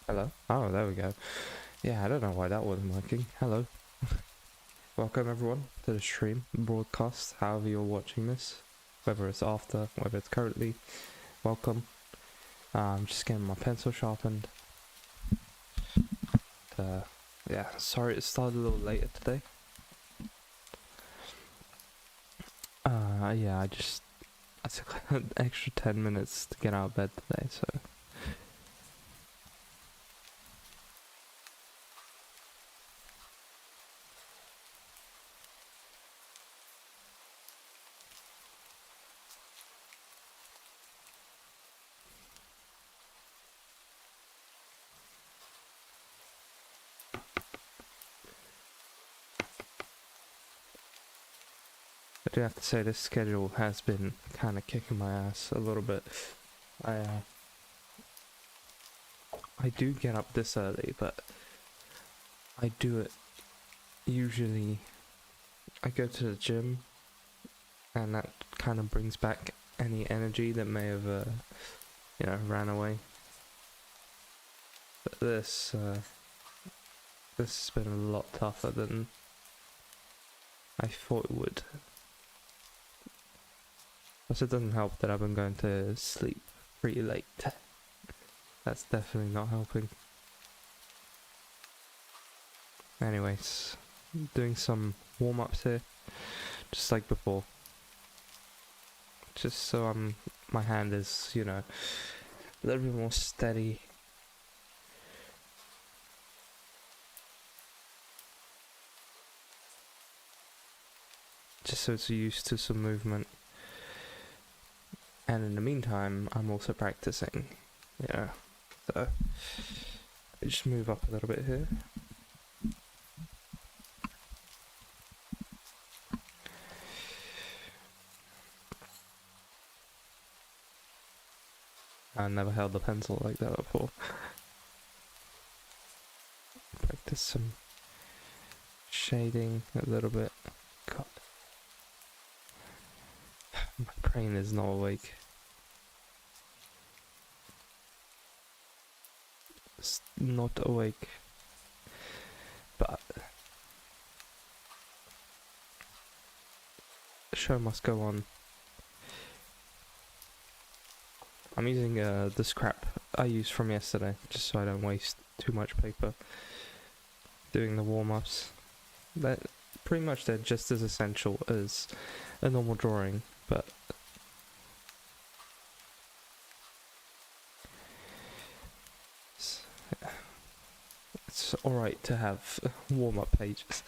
Hello? Oh, there we go. Yeah, I don't know why that wasn't working. Hello. Welcome everyone to the stream, broadcast, however you're watching this. Whether it's after, whether it's currently. Welcome. I'm just getting my pencil sharpened. Yeah, sorry it started a little later today. Yeah, I took an extra 10 minutes to get out of bed today, so... I do have to say this schedule has been kind of kicking my ass a little bit. I do get up this early, but I do it usually. I go to the gym, and that kind of brings back any energy that may have, ran away. But this has been a lot tougher than I thought it would. Plus, it doesn't help that I've been going to sleep pretty late. That's definitely not helping. Anyways, doing some warm-ups here, just like before. Just so my hand is, a little bit more steady. Just so it's used to some movement. And in the meantime, I'm also practicing. Yeah. So, I just move up a little bit here. I never held the pencil like that before. Practice some shading a little bit. God. My brain is not awake. It's not awake. But the show must go on. I'm using the scrap I used from yesterday, just so I don't waste too much paper doing the warm-ups. They're just as essential as a normal drawing, but it's alright to have warm-up pages.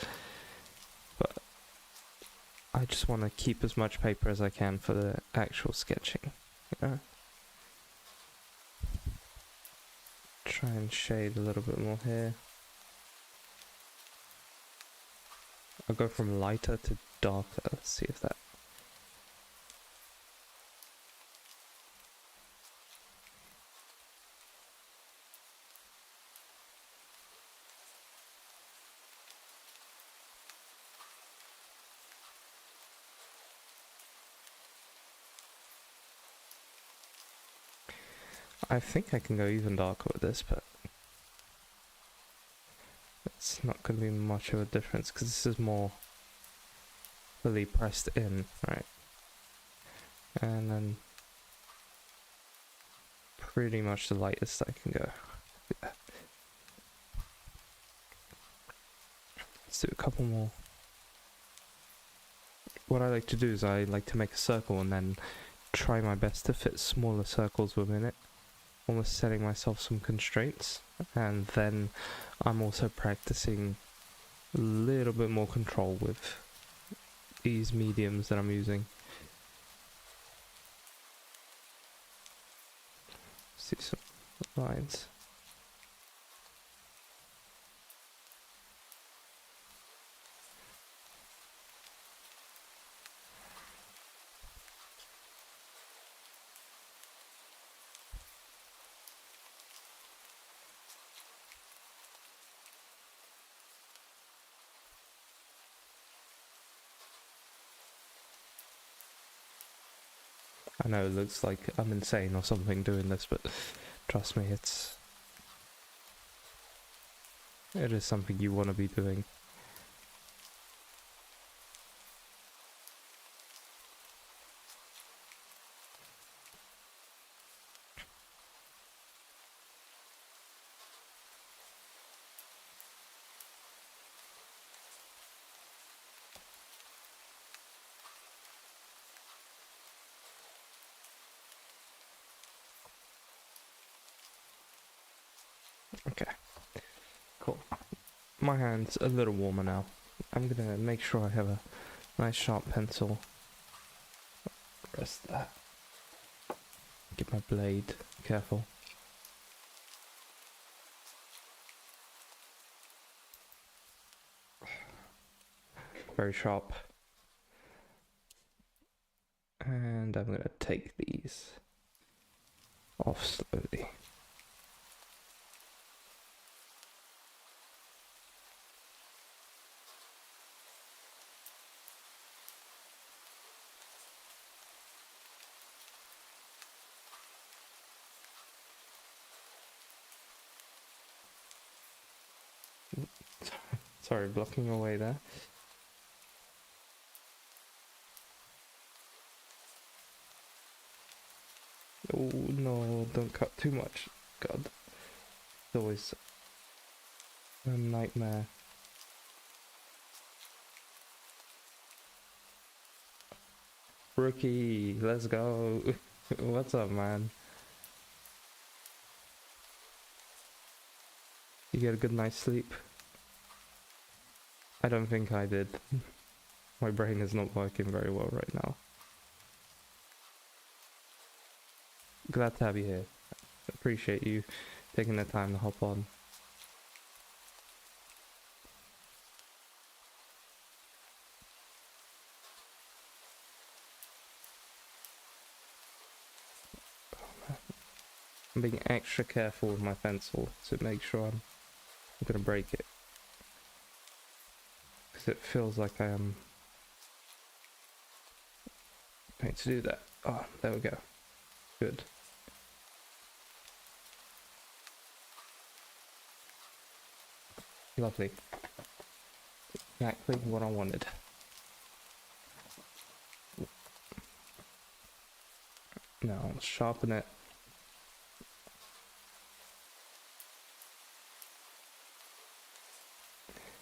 But I just want to keep as much paper as I can for the actual sketching, Try and shade a little bit more here. I'll go from lighter to darker. Let's see if that... I think I can go even darker with this, but it's not going to be much of a difference because this is more fully pressed in, right? And then pretty much the lightest I can go. Yeah. Let's do a couple more. What I like to do is I like to make a circle and then try my best to fit smaller circles within it. Almost setting myself some constraints, and then I'm also practicing a little bit more control with these mediums that I'm using. Let's do some lines. I know it looks like I'm insane or something doing this, but trust me, it's it is something you want to be doing. Okay, cool. My hand's a little warmer now. I'm gonna make sure I have a nice sharp pencil. Rest that. Get my blade. Careful. Very sharp. And I'm gonna take these off slowly. Sorry, blocking away there. Oh no, don't cut too much. God. It's always a nightmare. Rookie, let's go. What's up, man? You get a good night's sleep? I don't think I did. My brain is not working very well right now. Glad to have you here. Appreciate you taking the time to hop on. I'm being extra careful with my pencil to make sure I'm gonna break it. Because it feels like I am going to do that. Oh, there we go. Good. Lovely. Exactly what I wanted. Now, sharpen it.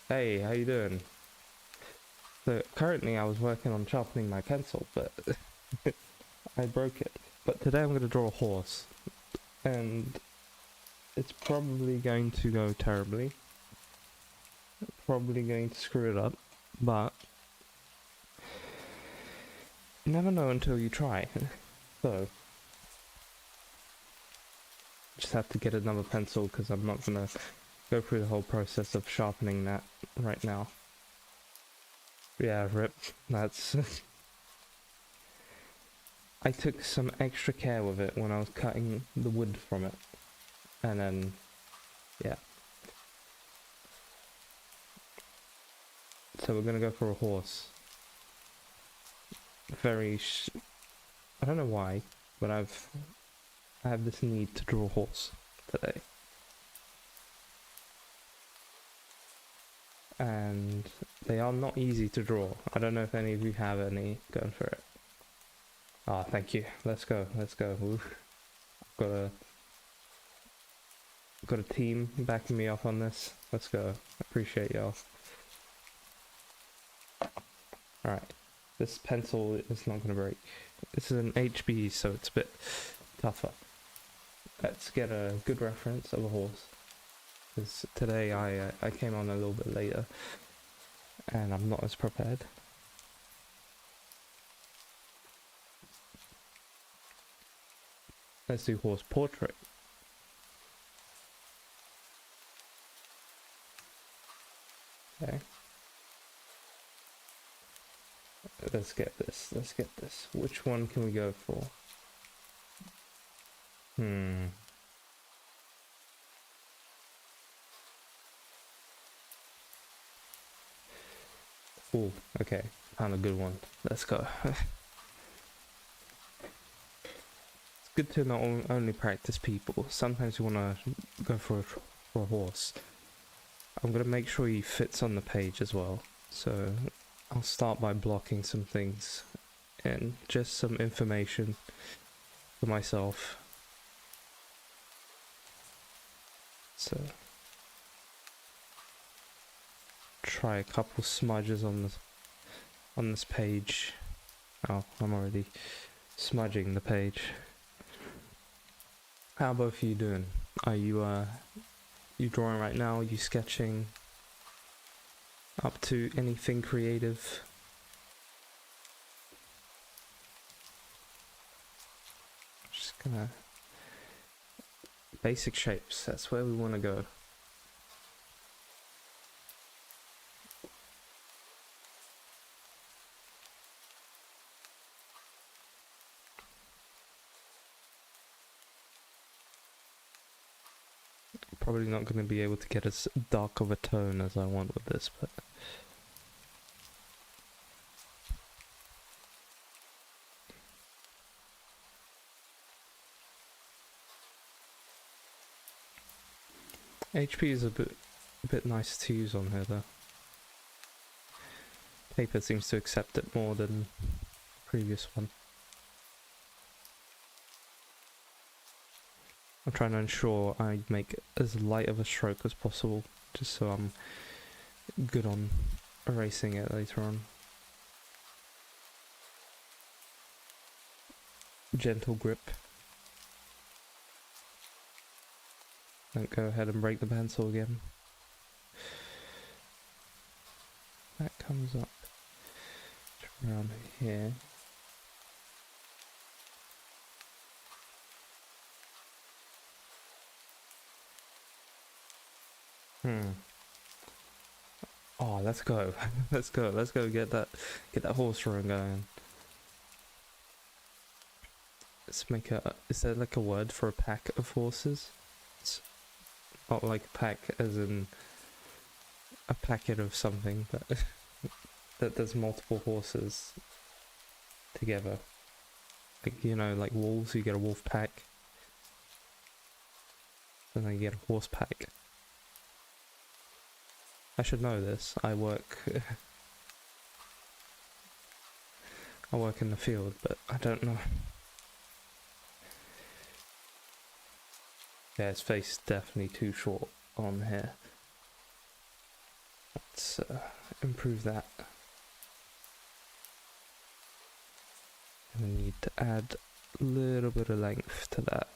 Hey, how you doing? So, currently I was working on sharpening my pencil, but I broke it. But today I'm going to draw a horse. And it's probably going to go terribly. Probably going to screw it up, but you never know until you try. So, just have to get another pencil because I'm not going to go through the whole process of sharpening that right now. Yeah, rip. That's... I took some extra care with it when I was cutting the wood from it. And then, yeah. So we're gonna go for a horse. I don't know why, but I have this need to draw a horse today. And they are not easy to draw. I don't know if any of you have any going for it. Ah, thank you. Let's go. Let's go. Oof. Got a team backing me up on this. Let's go. Appreciate y'all. Alright. This pencil is not gonna break. This is an HB, so it's a bit tougher. Let's get a good reference of a horse. Because today I came on a little bit later. And I'm not as prepared. Let's do horse portrait. Okay. Let's get this. Let's get this. Which one can we go for? Ooh, okay. Found a good one. Let's go. Good to not only practice people. Sometimes you want to go for a horse. I'm going to make sure he fits on the page as well. So I'll start by blocking some things and just some information for myself. So try a couple smudges on this page. Oh, I'm already smudging the page. How both of you doing? Are you drawing right now? Are you sketching? Up to anything creative? Just gonna basic shapes, that's where we want to go. Probably not going to be able to get as dark of a tone as I want with this, but HP is a bit nice to use on here though. Paper seems to accept it more than the previous one. I'm trying to ensure I make as light of a stroke as possible, just so I'm good on erasing it later on. Gentle grip. Don't go ahead and break the pencil again. That comes up around here. Oh, let's go. Let's go get that horse run going. Let's make is there like a word for a pack of horses? It's not like a pack as in a packet of something, but that there's multiple horses together. Like, you know, like wolves, you get a wolf pack. And then you get a horse pack. I should know this. I work in the field, but I don't know. Yeah, his face is definitely too short on here. Let's improve that. And we need to add a little bit of length to that.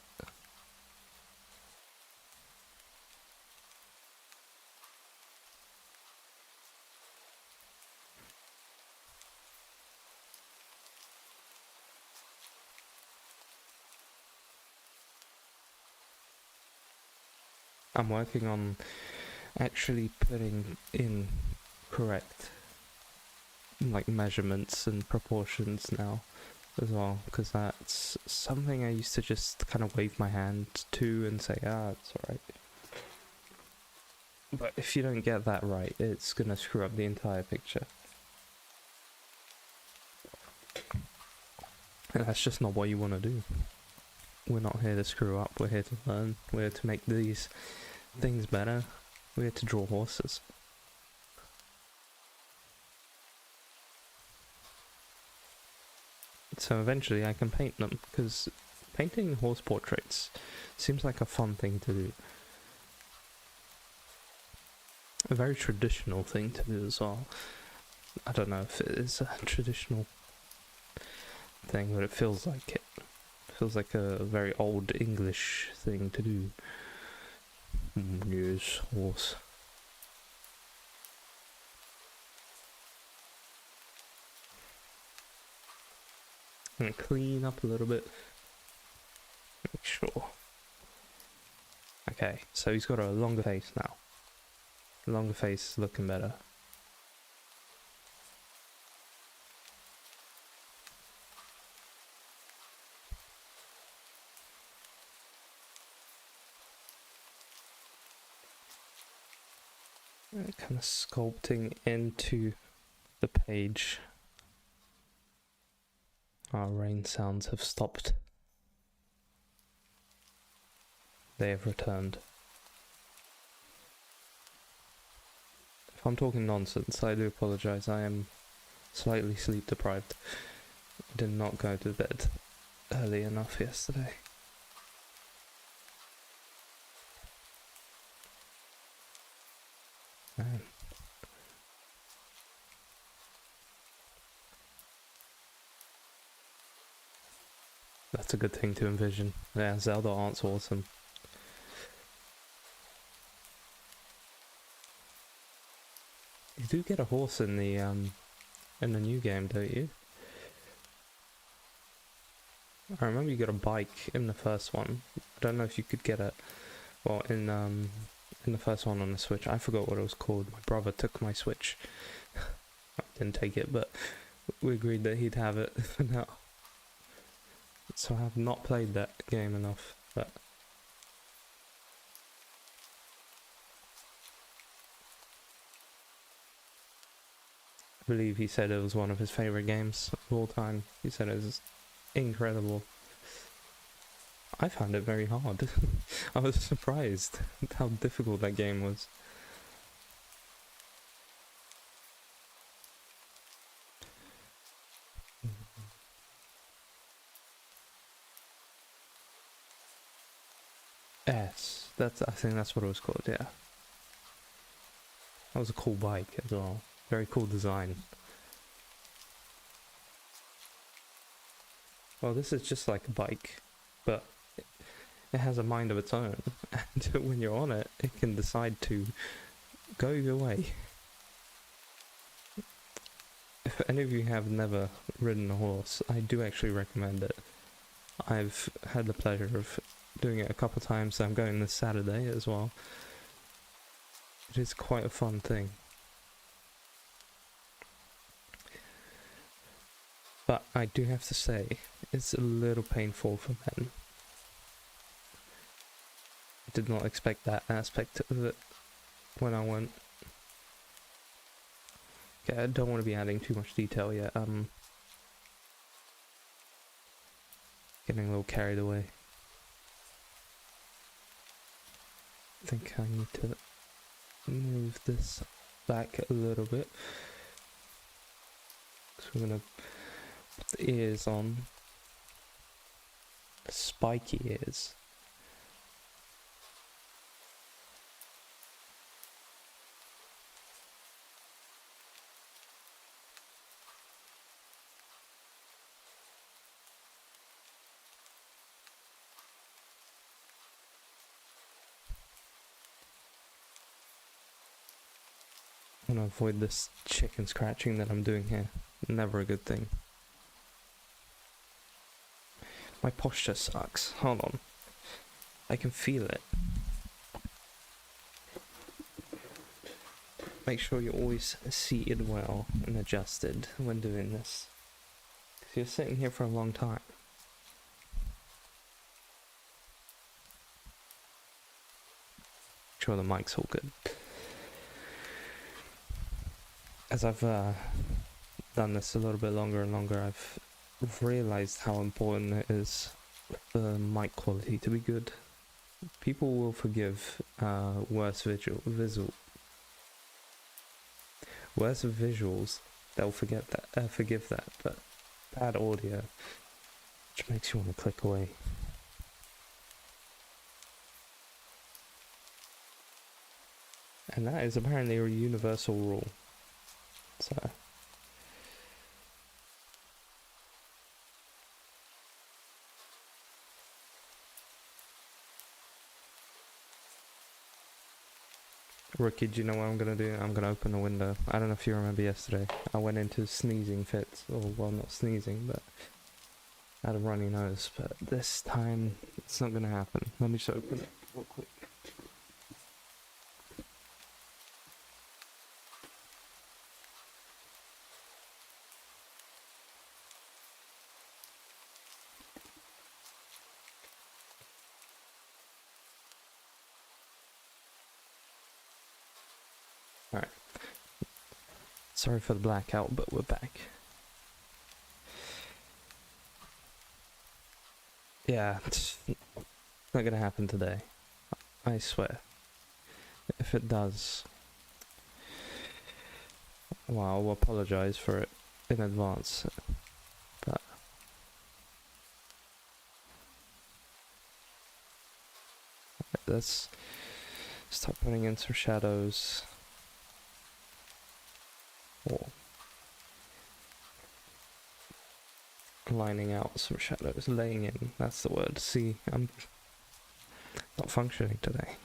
I'm working on actually putting in correct like measurements and proportions now as well, because that's something I used to just kind of wave my hand to and say, it's alright. But if you don't get that right, it's gonna screw up the entire picture. And that's just not what you want to do. We're not here to screw up, we're here to learn, we're here to make these things better, we're here to draw horses. So eventually I can paint them, because painting horse portraits seems like a fun thing to do. A very traditional thing to do as well. I don't know if it is a traditional thing, but it feels like it. Feels like a very old English thing to do. Yes, horse. I'm gonna clean up a little bit. Make sure. Okay, so he's got a longer face now. Longer face looking better. Kind of sculpting into the page. Our rain sounds have stopped. They have returned. I'm talking nonsense, I do apologise. I am slightly sleep deprived. I did not go to bed early enough yesterday. Man. That's a good thing to envision. Yeah, Zelda art's awesome. You do get a horse in the new game, don't you? I remember you got a bike in the first one. I don't know if you could get it. Well, in the first one on the Switch, I forgot what it was called. My brother took my Switch. I didn't take it, but we agreed that he'd have it for now. So I have not played that game enough, but I believe he said it was one of his favourite games of all time. He said it was incredible. I found it very hard. I was surprised at how difficult that game was. Yes, I think that's what it was called, yeah. That was a cool bike as well. Very cool design. Well, this is just like a bike, but it has a mind of its own, and when you're on it, it can decide to go your way. If any of you have never ridden a horse, I do actually recommend it. I've had the pleasure of doing it a couple times. I'm going this Saturday as well. It is quite a fun thing. But I do have to say, it's a little painful for men. I did not expect that aspect of it when I went. Okay, I don't want to be adding too much detail yet. Getting a little carried away. I think I need to move this back a little bit. So we're gonna put the ears on. The spiky ears. I'm gonna avoid this chicken scratching that I'm doing here. Never a good thing. My posture sucks. Hold on. I can feel it. Make sure you're always seated well and adjusted when doing this. If you're sitting here for a long time. Make sure the mic's all good. As I've done this a little bit longer and longer, I've realized how important it is for the mic quality to be good. People will forgive worse visuals. They'll forgive that, but bad audio just makes you want to click away. And that is apparently a universal rule. So Rookie, do you know what I'm gonna do? I'm gonna open the window. I don't know if you remember yesterday. I went into sneezing fits. Or, well, not sneezing, but I had a runny nose. But this time, it's not gonna happen. Let me just open it real quick. Alright. Sorry for the blackout, but we're back. Yeah, it's not gonna happen today. I swear. If it does, Well, I'll apologize for it in advance, but let's start putting in some shadows, or lining out some shadows, laying in, that's the word. See, I'm not functioning today.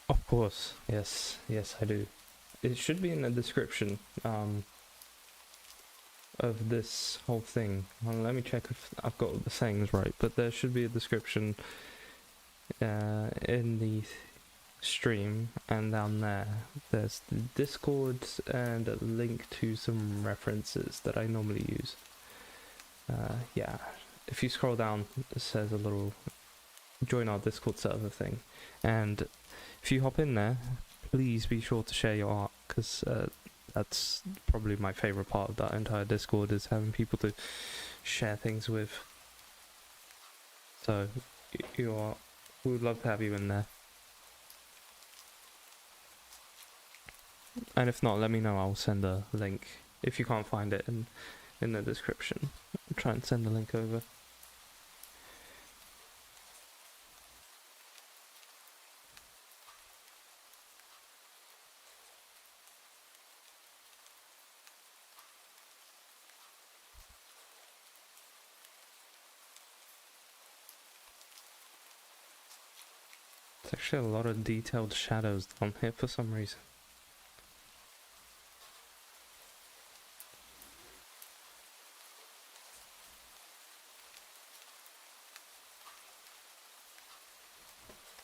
Of course, yes, I do. It should be in the description of this whole thing. Well, let me check if I've got the sayings right, but there should be a description in the stream, and down there there's the Discord and a link to some references that I normally use. Yeah, if you scroll down, it says a little join our Discord server thing, and if you hop in there, please be sure to share your art, because that's probably my favourite part of that entire Discord, is having people to share things with. So we would love to have you in there. And if not, let me know, I'll send a link. If you can't find it in the description, I'll try and send the link over. There's actually a lot of detailed shadows down here for some reason.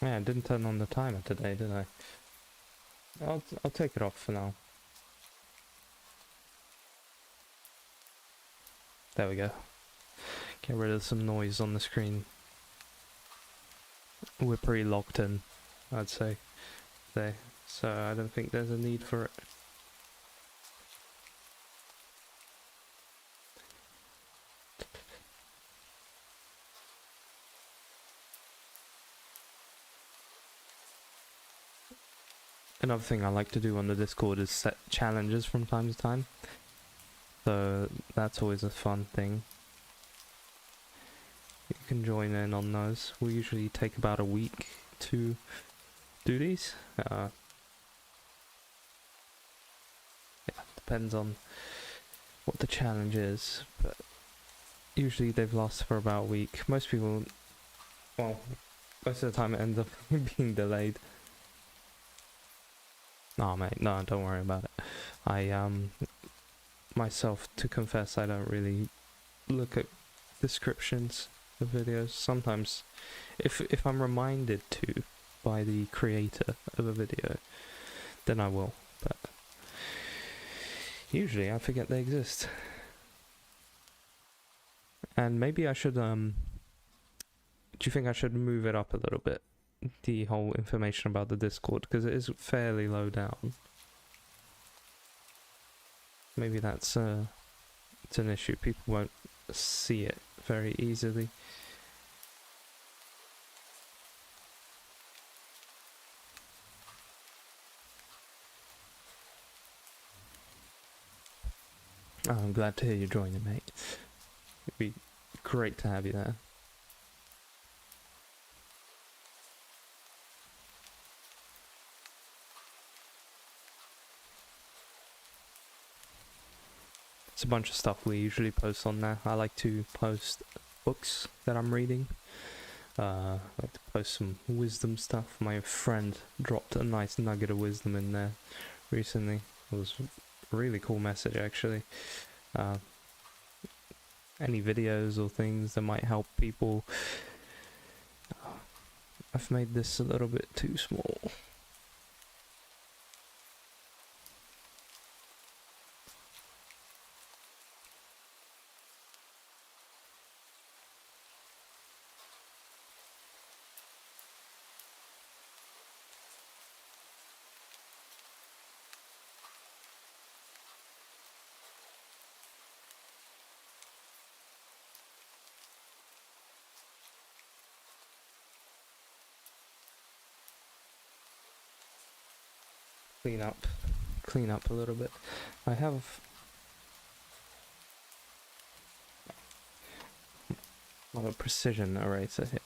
Yeah, I didn't turn on the timer today, did I? I'll take it off for now. There we go. Get rid of some noise on the screen. We're pretty locked in, I'd say, there, so I don't think there's a need for it. Another thing I like to do on the Discord is set challenges from time to time, so that's always a fun thing. You can join in on those. We usually take about a week to do these. Yeah, depends on what the challenge is, but usually they've lasted for about a week. Most people, well, most of the time it ends up being delayed. Nah, mate, no, don't worry about it. I, myself, to confess, I don't really look at descriptions of videos. Sometimes, if I'm reminded to by the creator of a video, then I will, but usually I forget they exist. And maybe I should, do you think I should move it up a little bit? The whole information about the Discord, because it is fairly low down. Maybe that's it's an issue. People won't see it very easily. Oh, I'm glad to hear you joining, mate. It'd be great to have you there. It's a bunch of stuff we usually post on there. I like to post books that I'm reading. I like to post some wisdom stuff. My friend dropped a nice nugget of wisdom in there recently. It was a really cool message, actually. Any videos or things that might help people. I've made this a little bit too small. clean up a little bit. I have a precision eraser here.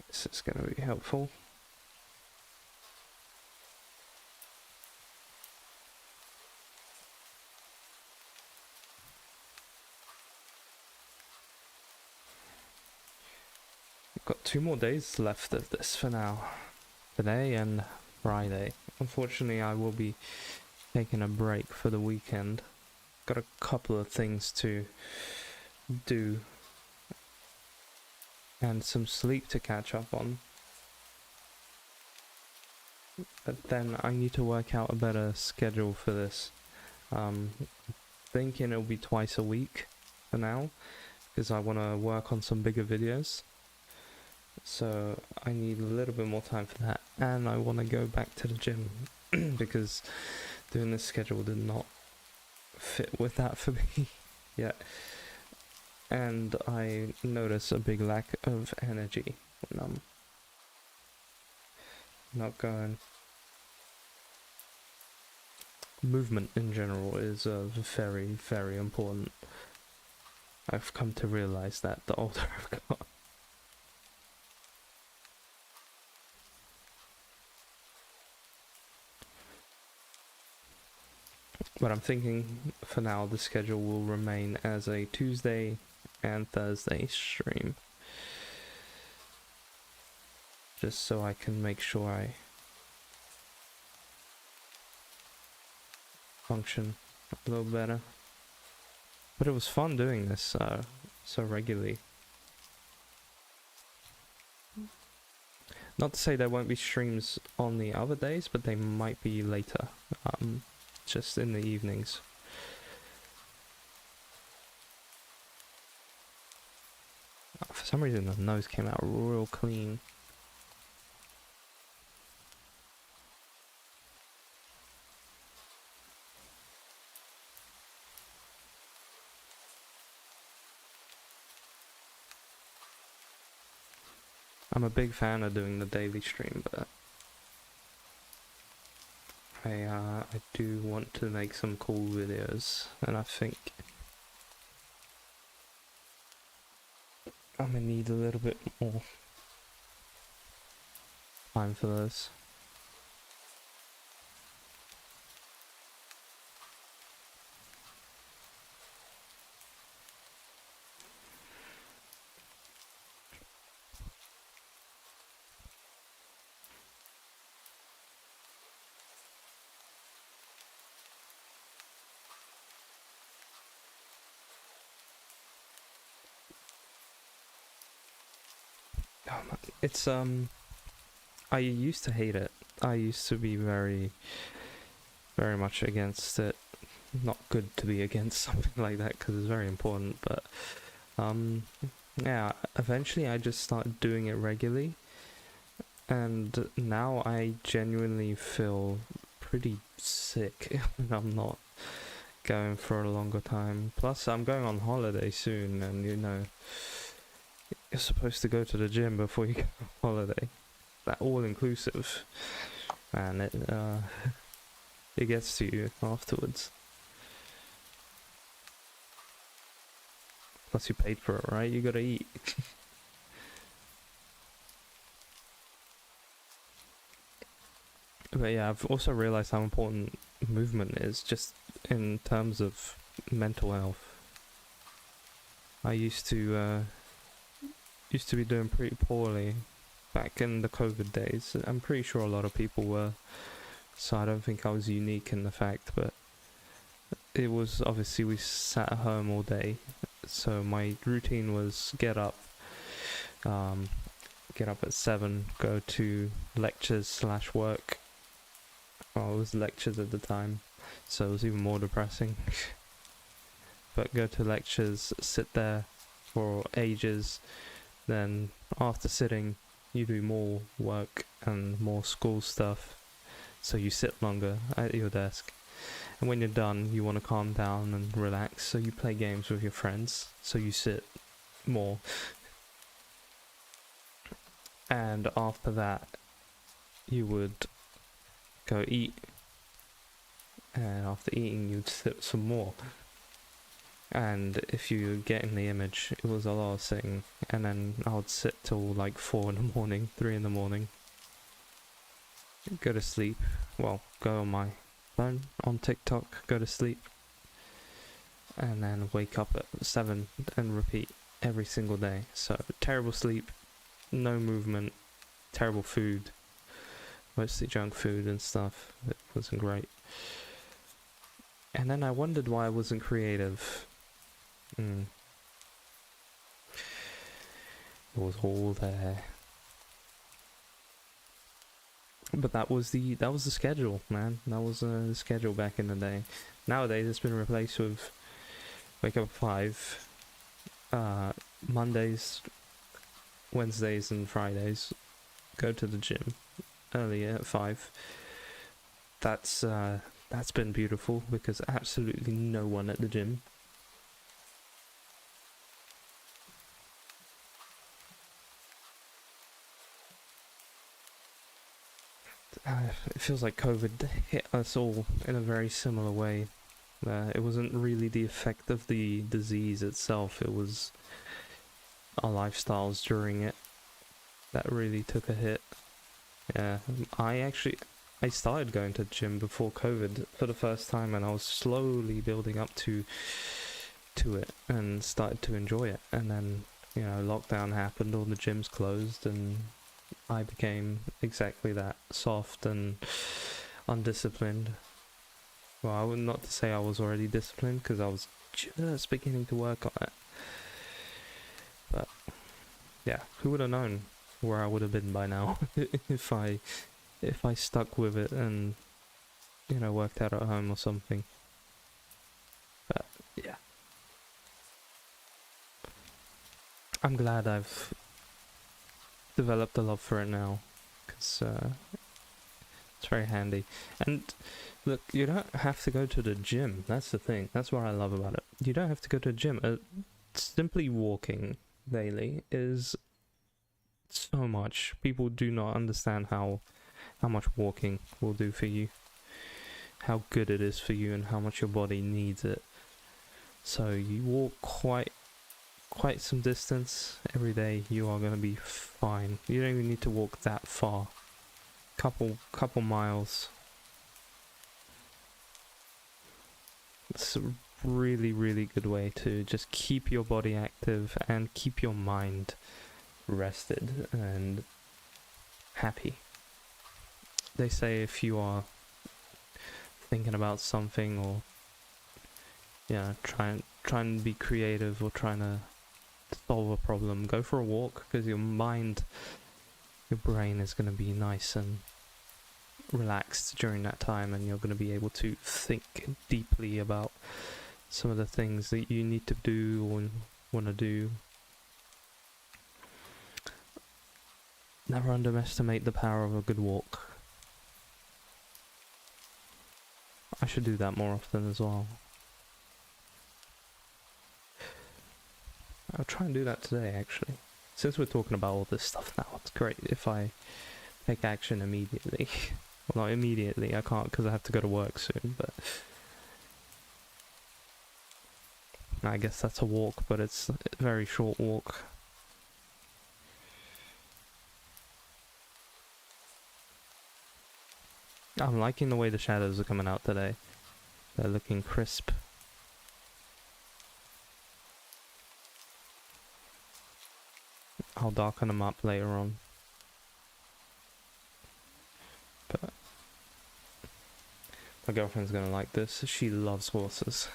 This is going to be helpful. We've got 2 more days left of this for now. Today and Friday. Unfortunately, I will be taking a break for the weekend. Got a couple of things to do and some sleep to catch up on. But then I need to work out a better schedule for this. Thinking it'll be twice a week for now, because I want to work on some bigger videos. So I need a little bit more time for that, and I want to go back to the gym because doing this schedule did not fit with that for me yet. And I notice a big lack of energy when I'm not going. Movement in general is very, very important. I've come to realize that the older I've got. But I'm thinking for now the schedule will remain as a Tuesday and Thursday stream. Just so I can make sure I function a little better. But it was fun doing this so regularly. Not to say there won't be streams on the other days, but they might be later. Just in the evenings. For some reason the nose came out real clean. I'm a big fan of doing the daily stream, but I do want to make some cool videos, and I think I'm gonna need a little bit more time for those. It's I used to hate it. I used to be very much against it. Not good to be against something like that because it's very important, but yeah, eventually I just started doing it regularly, and now I genuinely feel pretty sick when I'm not going for a longer time. Plus I'm going on holiday soon, and you know, you're supposed to go to the gym before you go on holiday. That all-inclusive, and it gets to you afterwards. Plus you paid for it, right? You gotta eat. But yeah, I've also realized how important movement is, just in terms of mental health. I used to be doing pretty poorly back in the COVID days. I'm pretty sure a lot of people were, so I don't think I was unique in the fact, but it was obviously we sat at home all day, so my routine was get up at 7, go to lectures / work. Well, it was lectures at the time, so it was even more depressing. But go to lectures, sit there for ages, then after sitting you do more work and more school stuff, so you sit longer at your desk, and when you're done you want to calm down and relax, so you play games with your friends, so you sit more. And after that you would go eat, and after eating you'd sit some more. And if you get in the image, it was a lot of sitting, and then I would sit till like 4 in the morning, 3 in the morning, go to sleep, well, go on my phone, on TikTok, go to sleep, and then wake up at 7 and repeat every single day. So terrible sleep, no movement, terrible food, mostly junk food and stuff. It wasn't great. And then I wondered why I wasn't creative. It was all there. But that was the schedule, man. That was the schedule back in the day. Nowadays it's been replaced with wake up at 5, Mondays, Wednesdays and Fridays go to the gym earlier at 5. That's been beautiful because absolutely no one at the gym. It feels like COVID hit us all in a very similar way. It wasn't really the effect of the disease itself, it was our lifestyles during it that really took a hit. Yeah, I started going to the gym before COVID for the first time, and I was slowly building up to it and started to enjoy it. And then, lockdown happened, all the gyms closed, and I became exactly that, soft and undisciplined. Well, I would not to say I was already disciplined, because I was just beginning to work on it. But yeah, who would have known where I would have been by now if I stuck with it and worked out at home or something. But yeah, I'm glad I've developed a love for it now, because it's very handy. And look, you don't have to go to the gym. That's the thing. That's what I love about it. You don't have to go to the gym. Simply walking daily is so much. People do not understand how much walking will do for you, how good it is for you, and how much your body needs it. So you walk quite some distance every day, you are going to be fine. You don't even need to walk that far. Couple miles. It's a really, really good way to just keep your body active and keep your mind rested and happy. They say if you are thinking about something, or trying to be creative, or trying to solve a problem, go for a walk, because your brain is going to be nice and relaxed during that time, and you're going to be able to think deeply about some of the things that you need to do or want to do. Never underestimate the power of a good walk. I should do that more often as well. I'll try and do that today, actually. Since we're talking about all this stuff now, it's great if I take action immediately. Well, not immediately, I can't because I have to go to work soon, but I guess that's a walk, but it's a very short walk. I'm liking the way the shadows are coming out today. They're looking crisp. I'll darken them up later on. But my girlfriend's gonna like this. She loves horses.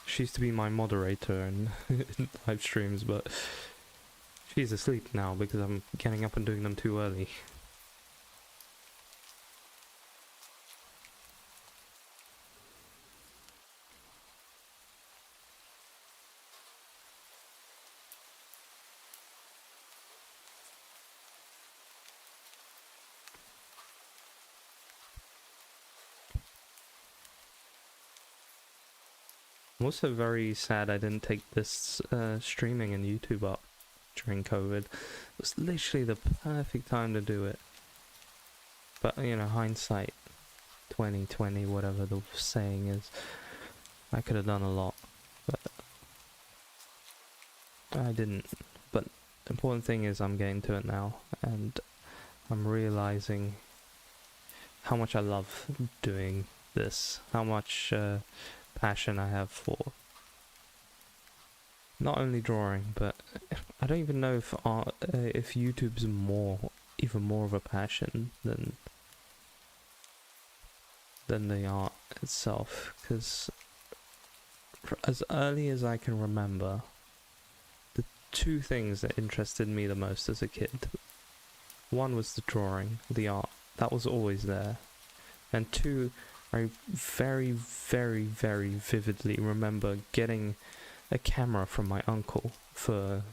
She used to be my moderator in live streams, but she's asleep now because I'm getting up and doing them too early. I'm also very sad I didn't take this streaming and YouTube up. during COVID. It was literally the perfect time to do it. But, you know, hindsight, 2020, whatever the saying is, I could have done a lot, but I didn't. But the important thing is I'm getting to it now, and I'm realizing how much I love doing this, how much passion I have for not only drawing, but I don't even know if art, if YouTube's even more of a passion than the art itself, because as early as I can remember, the two things that interested me the most as a kid, one was the drawing, the art, that was always there, and two, I very, very, very vividly remember getting a camera from my uncle for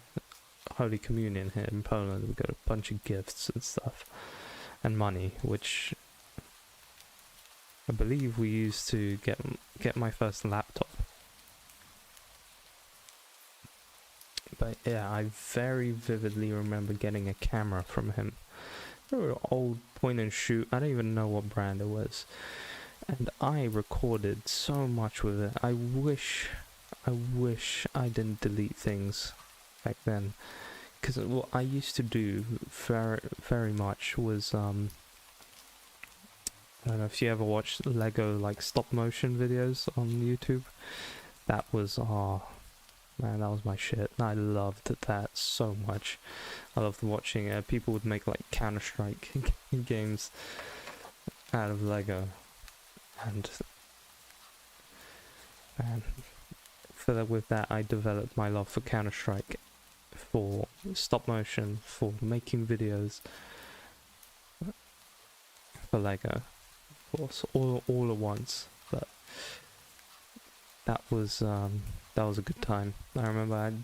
Holy Communion here in Poland. We got a bunch of gifts and stuff, and money, which I believe we used to get my first laptop. But yeah, I very vividly remember getting a camera from him. They were old point and shoot, I don't even know what brand it was. And I recorded so much with it. I wish I didn't delete things back then. Because what I used to do very, very much was, I don't know if you ever watched Lego like stop motion videos on YouTube. That was, oh man, that was my shit. I loved that so much. I loved watching people would make like Counter-Strike games out of Lego, and with that I developed my love for Counter-Strike, for stop motion, for making videos, for Lego, of course, all at once. But that was a good time. I remember I'd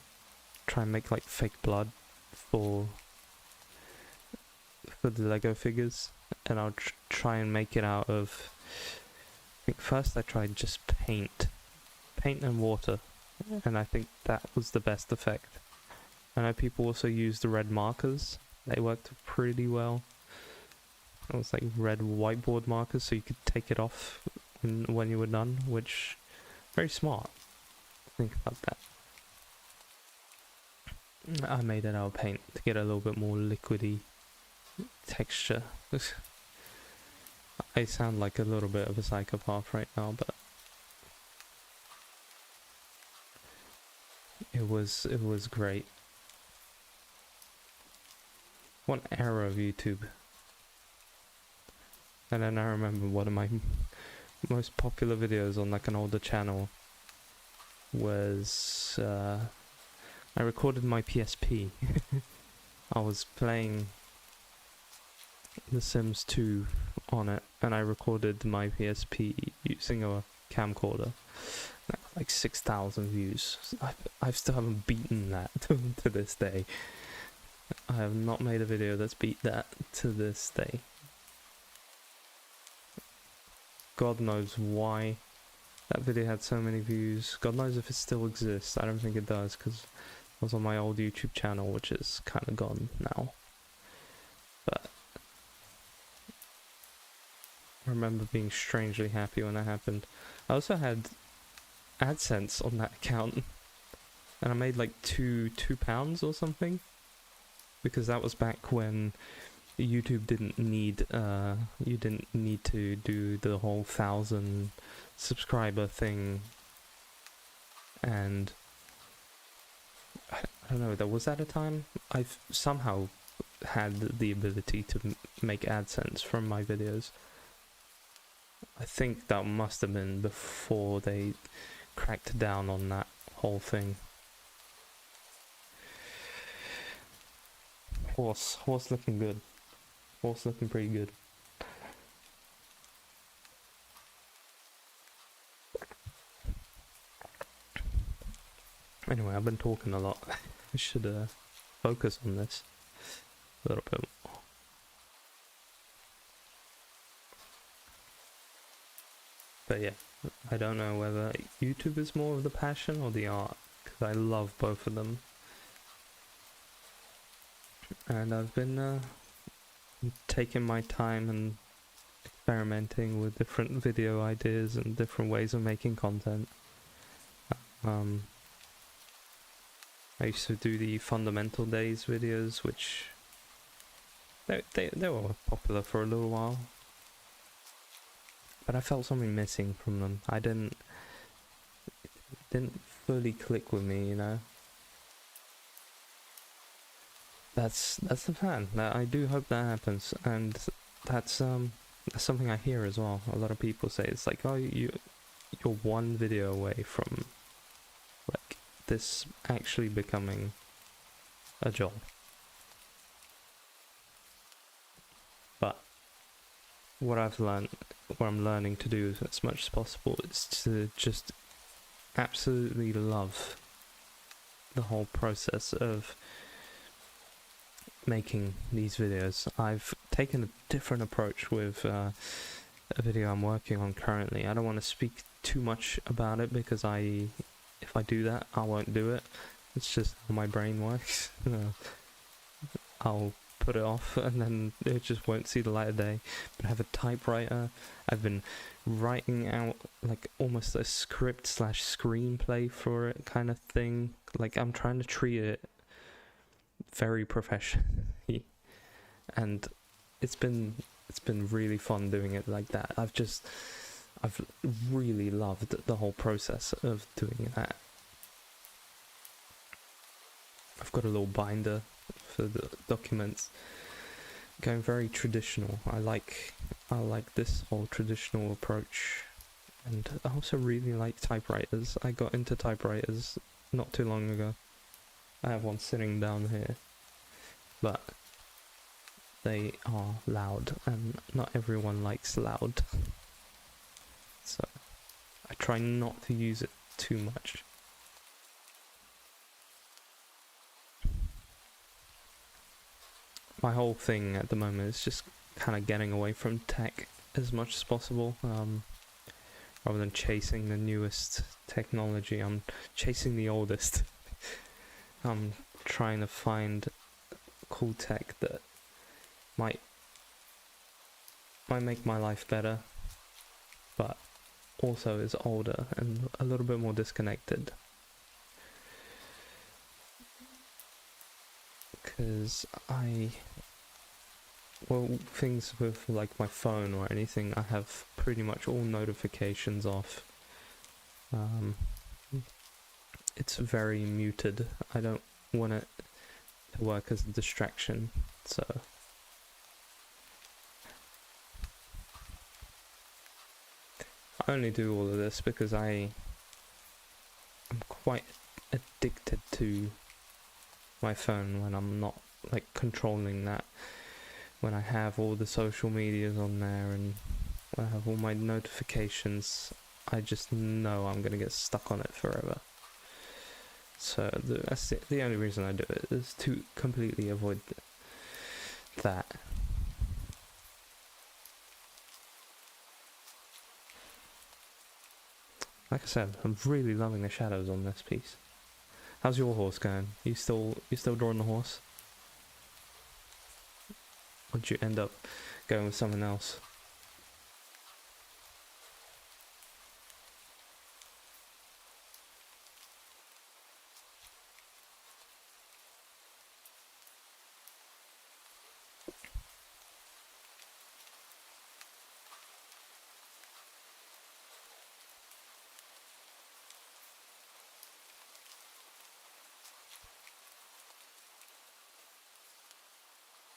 try and make like fake blood for the Lego figures, and I'll try and make it out of, I think first I tried just paint and water, and I think that was the best effect. I know people also used the red markers. They worked pretty well. It was like red whiteboard markers, so you could take it off when you were done, which very smart. Think about that. I made it out of paint to get a little bit more liquidy texture. I sound like a little bit of a psychopath right now, but it was great. One era of YouTube. And then I remember one of my most popular videos on like an older channel was I recorded my PSP. I was playing The Sims 2 on it, and I recorded my PSP using a camcorder. Like 6,000 views. I still haven't beaten that to this day. I have not made a video that's beat that to this day. God knows why that video had so many views. God knows if it still exists. I don't think it does, because it was on my old YouTube channel, which is kind of gone now. But I remember being strangely happy when that happened. I also had AdSense on that account, and I made like £2 or something, because that was back when YouTube didn't need you didn't need to do the whole 1,000 subscriber thing, and I don't know, there was at a time I've somehow had the ability to make AdSense from my videos. I think that must have been before they cracked down on that whole thing. Horse looking good. Horse looking pretty good. Anyway, I've been talking a lot. I should focus on this a little bit more. But yeah, I don't know whether YouTube is more of the passion or the art, because I love both of them. and I've been taking my time and experimenting with different video ideas and different ways of making content. I used to do the fundamental days videos, which they were popular for a little while, but I felt something missing from them. I didn't fully click with me, you know. That's the plan. I do hope that happens, and that's something I hear as well. A lot of people say it's like, oh, you're one video away from like this actually becoming a job. But what I'm learning to do as much as possible is to just absolutely love the whole process of making these videos. I've taken a different approach with a video I'm working on currently. I don't want to speak too much about it because if I do that, I won't do it. It's just how my brain works. I'll put it off and then it just won't see the light of day. But I have a typewriter. I've been writing out like almost a script / screenplay for it kind of thing. Like I'm trying to treat it very professionally, and it's been really fun doing it like that. I've really loved the whole process of doing that. I've got a little binder for the documents, going very traditional. I like this whole traditional approach, and I also really like typewriters. I got into typewriters not too long ago. I have one sitting down here, but they are loud, and not everyone likes loud. So I try not to use it too much. My whole thing at the moment is just kind of getting away from tech as much as possible. Rather than chasing the newest technology, I'm chasing the oldest. I'm trying to find cool tech that might make my life better, but also is older and a little bit more disconnected. Because things with like my phone or anything, I have pretty much all notifications off. It's very muted. I don't want it to work as a distraction, so I only do all of this because I'm quite addicted to my phone when I'm not like controlling that. When I have all the social medias on there and when I have all my notifications, I just know I'm gonna get stuck on it forever. So that's the only reason I do it, is to completely avoid that. Like I said, I'm really loving the shadows on this piece. How's your horse going? You still drawing the horse? Or did you end up going with someone else?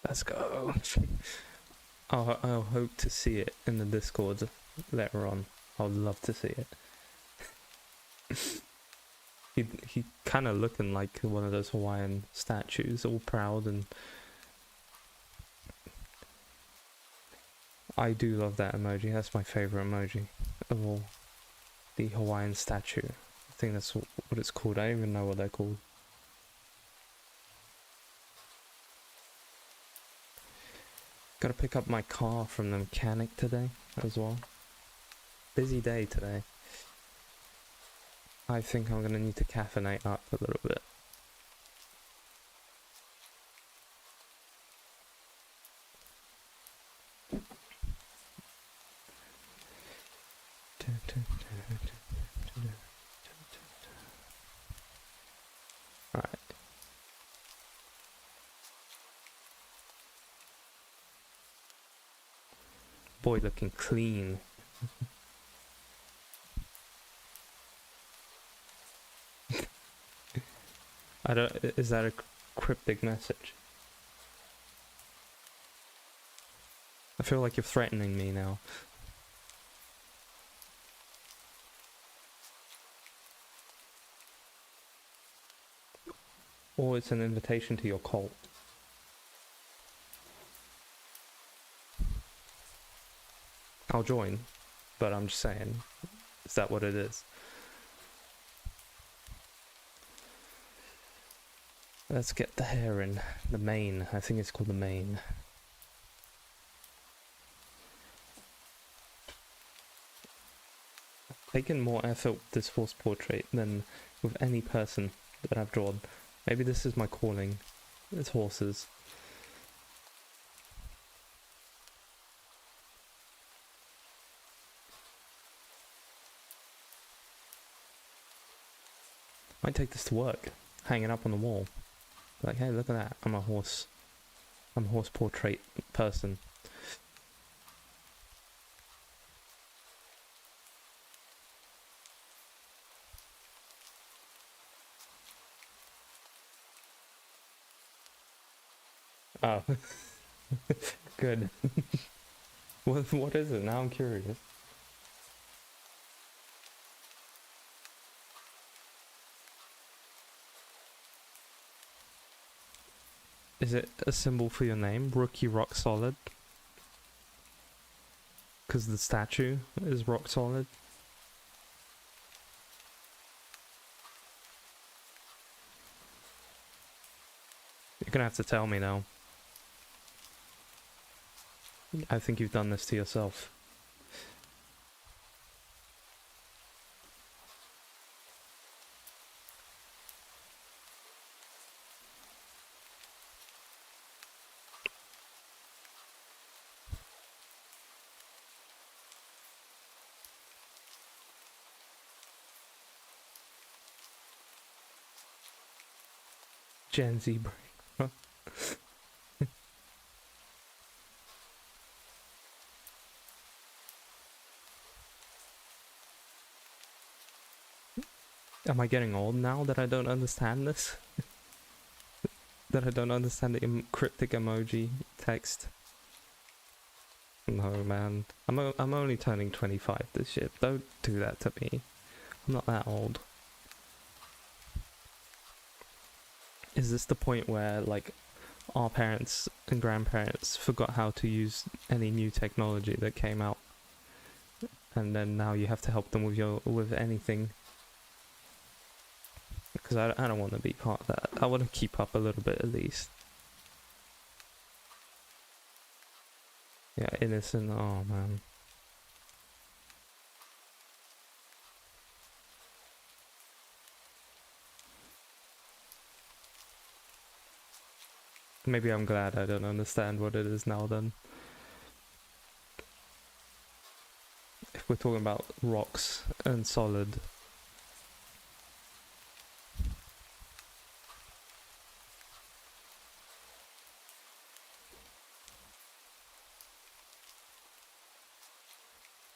Let's go. I'll hope to see it in the Discord later on. I would love to see it. he kind of looking like one of those Hawaiian statues, all proud, and I do love that emoji. That's my favorite emoji of all. The Hawaiian statue. I think that's what it's called. I don't even know what they're called. Gotta pick up my car from the mechanic today as well. Busy day today. I think I'm gonna need to caffeinate up a little bit. boy looking clean. I don't. Is that a cryptic message? I feel like you're threatening me now. Or it's an invitation to your cult. I'll join, but I'm just saying, is that what it is? Let's get the hair in. The mane. I think it's called the mane. I've taken more effort with this horse portrait than with any person that I've drawn. Maybe this is my calling. It's horses. Might take this to work. Hang it up on the wall. Like, hey, look at that. I'm a horse portrait person. Oh. Good. What is it? Now I'm curious. Is it a symbol for your name? Rookie Rock Solid? Because the statue is rock solid? You're gonna have to tell me now. I think you've done this to yourself. Gen Z brain. Am I getting old now that I don't understand this? That I don't understand the cryptic emoji text? No, man. I'm only turning 25 this year. Don't do that to me. I'm not that old. Is this the point where, like, our parents and grandparents forgot how to use any new technology that came out, and then now you have to help them with anything? Because I don't want to be part of that. I want to keep up a little bit at least. Yeah, innocent. Oh man. Maybe I'm glad I don't understand what it is now then. If we're talking about rocks and solid.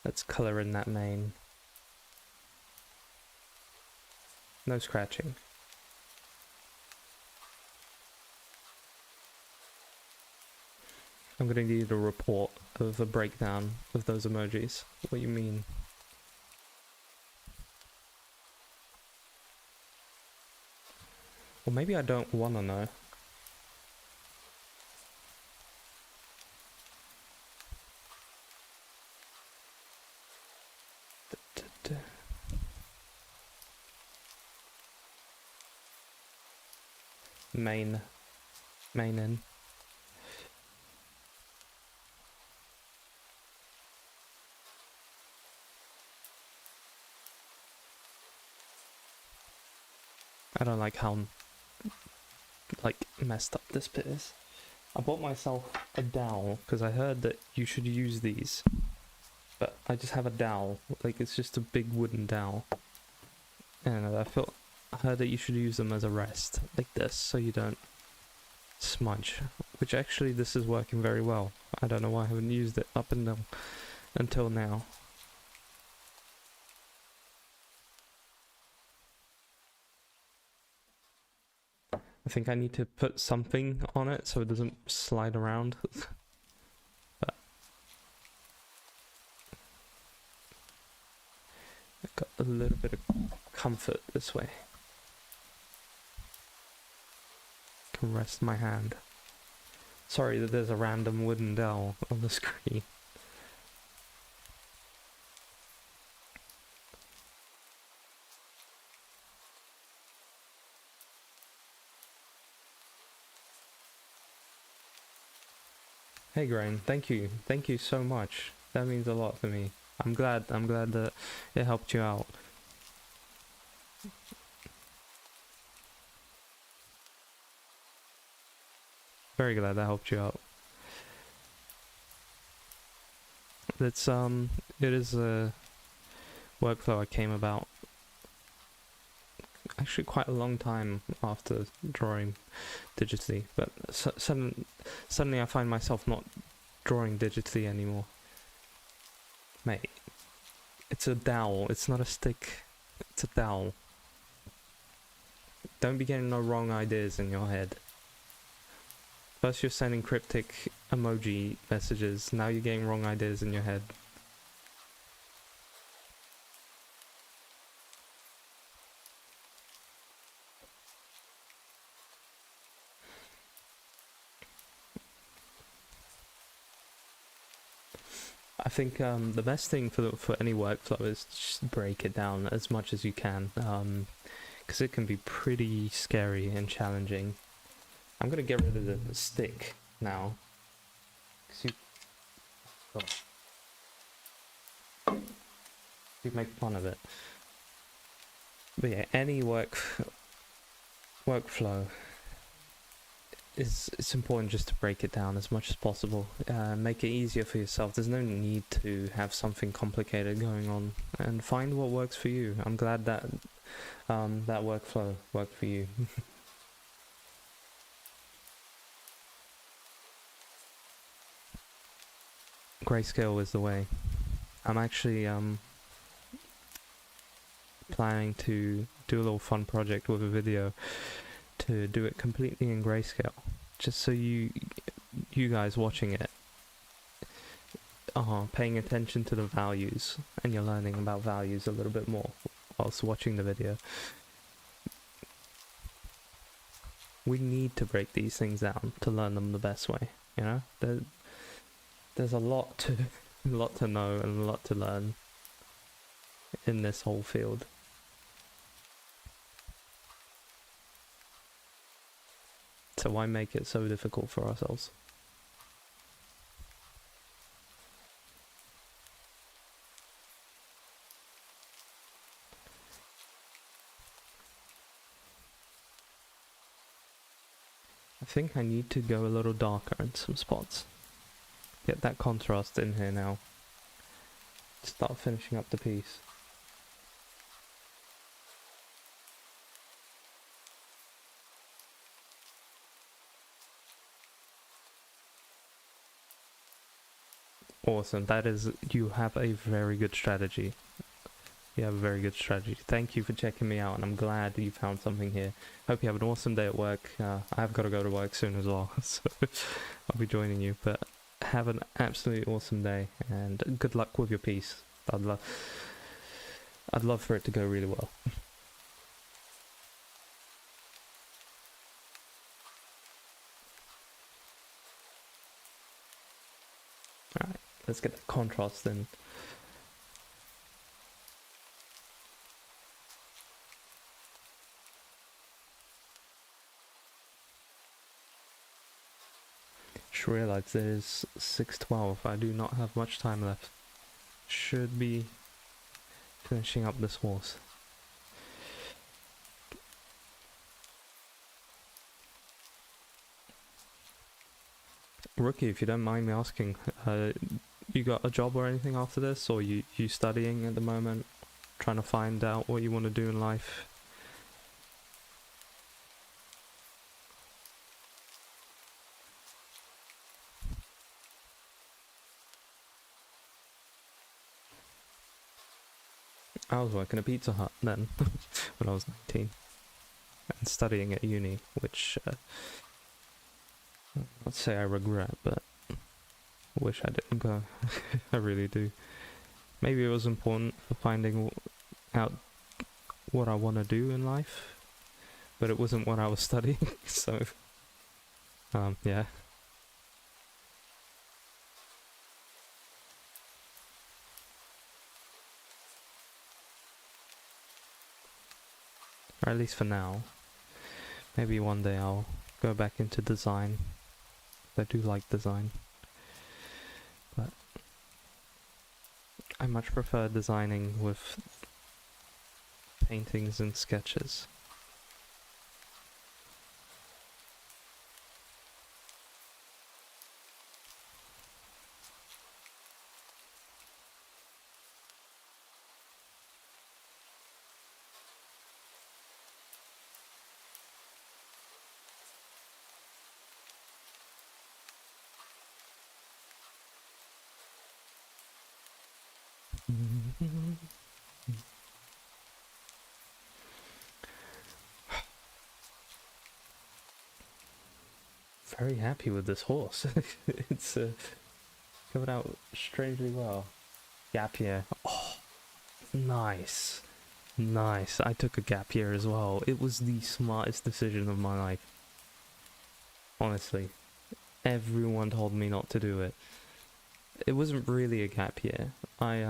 Let's colour in that mane. No scratching. I'm gonna need a report of a breakdown of those emojis. What do you mean? Or maybe I don't wanna know. Main in. I don't like how, like, messed up this bit is. I bought myself a dowel because I heard that you should use these, but I just have a dowel. Like, it's just a big wooden dowel, and I heard that you should use them as a rest, like this, so you don't smudge, which actually this is working very well. I don't know why I haven't used it up until now. I think I need to put something on it so it doesn't slide around. But I've got a little bit of comfort this way. Can rest my hand. Sorry that there's a random wooden dowel on the screen. Hey Grain, thank you so much. That means a lot to me. I'm glad that it helped you out. Very glad that helped you out. It is a workflow I came about actually quite a long time after drawing digitally, but suddenly I find myself not drawing digitally anymore. Mate, it's a dowel, it's not a stick, it's a dowel. Don't be getting no wrong ideas in your head. First you're sending cryptic emoji messages, now you're getting wrong ideas in your head. I think the best thing for any workflow is just break it down as much as you can, because it can be pretty scary and challenging. I'm gonna get rid of the stick now. You make fun of it. But yeah, any workflow it's important just to break it down as much as possible. Make it easier for yourself. There's no need to have something complicated going on, and find what works for you. I'm glad that that workflow worked for you. Grayscale is the way. I'm actually planning to do a little fun project with a video to do it completely in grayscale, just so you guys watching it are paying attention to the values, and you're learning about values a little bit more whilst watching the video. We need to break these things down to learn them the best way, you know? There's a lot to know and a lot to learn in this whole field. So why make it so difficult for ourselves? I think I need to go a little darker in some spots. Get that contrast in here now. Start finishing up the piece. Awesome, that is, you have a very good strategy. You have a very good strategy. Thank you for checking me out, and I'm glad that you found something here. Hope you have an awesome day at work. I've got to go to work soon as well, so I'll be joining you. But have an absolutely awesome day, and good luck with your piece. I'd love for it to go really well. Alright, let's get the contrast in. Just realised it is 6:12. I do not have much time left. Should be finishing up this horse. Rookie, if you don't mind me asking, you got a job or anything after this, or you studying at the moment, trying to find out what you want to do in life? I was working at Pizza Hut then, when I was 19, and studying at uni, which, I'd say I regret, but I wish I didn't go. I really do. Maybe it was important for finding out what I want to do in life, but it wasn't what I was studying, so, yeah. Or at least for now. Maybe one day I'll go back into design. I do like design. But I much prefer designing with paintings and sketches. Very happy with this horse. It's coming out strangely well. Gap year. Oh, nice. Nice. I took a gap year as well. It was the smartest decision of my life. Honestly. Everyone told me not to do it. It wasn't really a gap year. I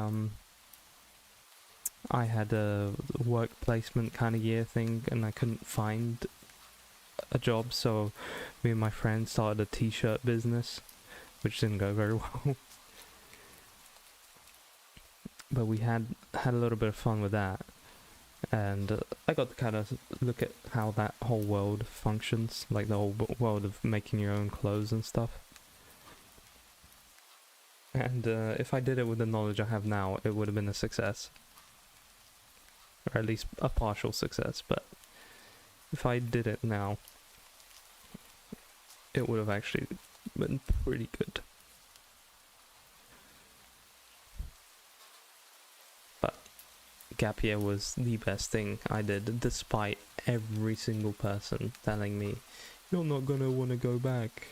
had a work placement kind of year thing, and I couldn't find a job, so me and my friend started a t-shirt business, which didn't go very well. But we had a little bit of fun with that, and I got to kind of look at how that whole world functions, like the whole world of making your own clothes and stuff. And if I did it with the knowledge I have now, it would have been a success. Or at least a partial success, but if I did it now, it would have actually been pretty good. But gap year was the best thing I did, despite every single person telling me, you're not gonna want to go back.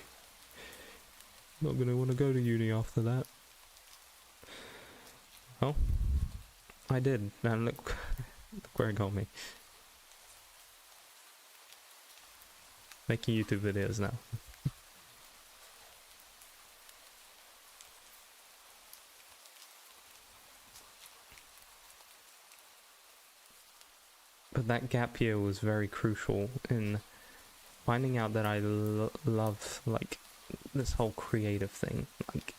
Not gonna want to go to uni after that. Well, I did, and look where it got me. Making YouTube videos now. But that gap year was very crucial in finding out that I love, like, this whole creative thing. Like,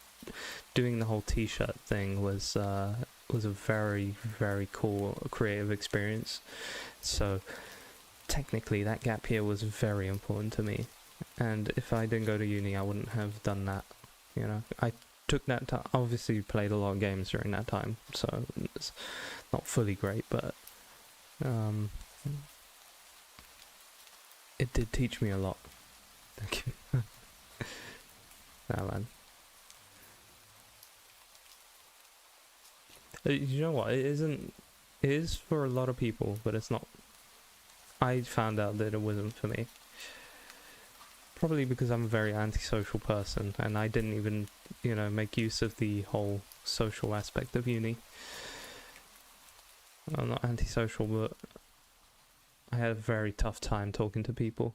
doing the whole t-shirt thing was a very, very cool creative experience. So technically that gap year was very important to me, and if I didn't go to uni I wouldn't have done that, you know. I took that time, obviously played a lot of games during that time, so it's not fully great, but it did teach me a lot. Thank you. Nah, man. You know what, it is for a lot of people, but it's not. I found out that it wasn't for me. Probably because I'm a very antisocial person, and I didn't even, you know, make use of the whole social aspect of uni. I'm not antisocial, but I had a very tough time talking to people.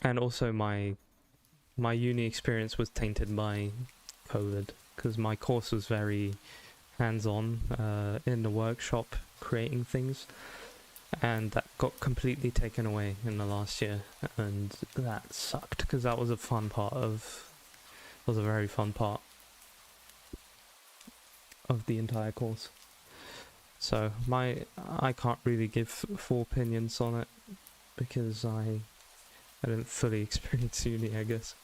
And also my uni experience was tainted by COVID, because my course was very hands-on in the workshop creating things, and that got completely taken away in the last year, and that sucked, because that was a very fun part of the entire course. So I can't really give full opinions on it, because I didn't fully experience uni, I guess.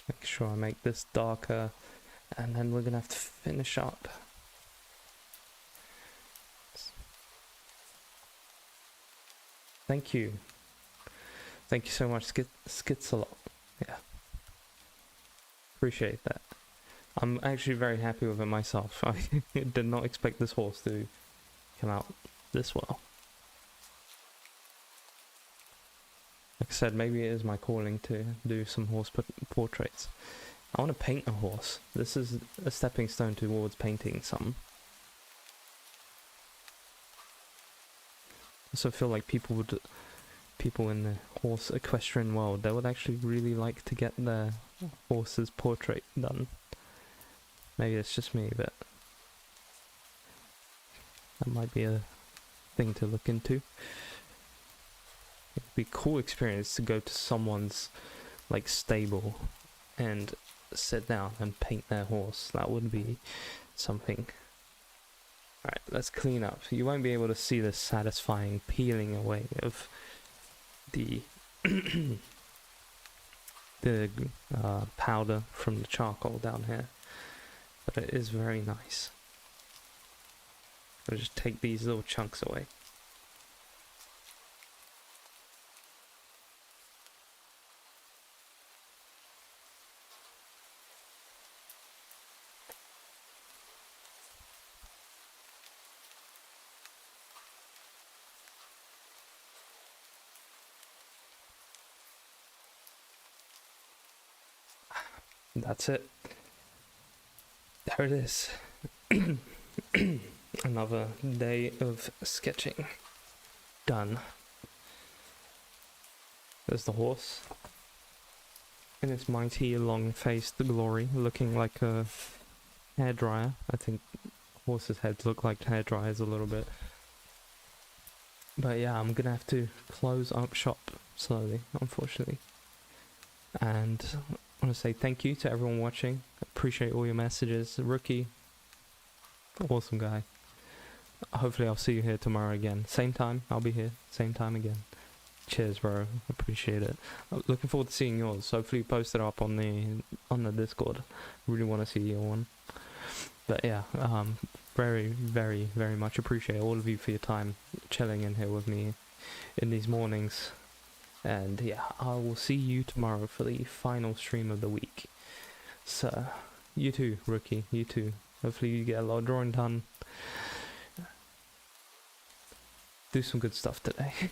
Make sure I make this darker, and then we're gonna have to finish up. thank you. Thank you so much, 𝐃𝐢𝐬𝐜𝐶. Yeah. Appreciate that. I'm actually very happy with it myself. I did not expect this horse to come out this well. Like I said, maybe it is my calling to do some horse portraits. I want to paint a horse. This is a stepping stone towards painting some. I also feel like people in the horse equestrian world, they would actually really like to get their horse's portrait done. Maybe it's just me, but that might be a thing to look into. It'd be a cool experience to go to someone's like stable and sit down and paint their horse. That would be something. Alright, let's clean up. You won't be able to see the satisfying peeling away of the powder from the charcoal down here, but it is very nice. I'll just take these little chunks away. That's it. There it is. Another day of sketching done. There's the horse in its mighty long-faced glory, looking like a hairdryer. I think horses' heads look like hairdryers a little bit. But yeah, I'm gonna have to close up shop slowly, unfortunately. And I want to say thank you to everyone watching. Appreciate all your messages. Rookie, awesome guy. Hopefully I'll see you here tomorrow again. Same time, I'll be here. Same time again. Cheers, bro. Appreciate it. Looking forward to seeing yours. Hopefully post it up on the Discord. Really want to see your one. But yeah, very, very, very much appreciate all of you for your time chilling in here with me in these mornings. And yeah, I will see you tomorrow for the final stream of the week. So, you too, Rookie, you too. Hopefully you get a lot of drawing done. Do some good stuff today.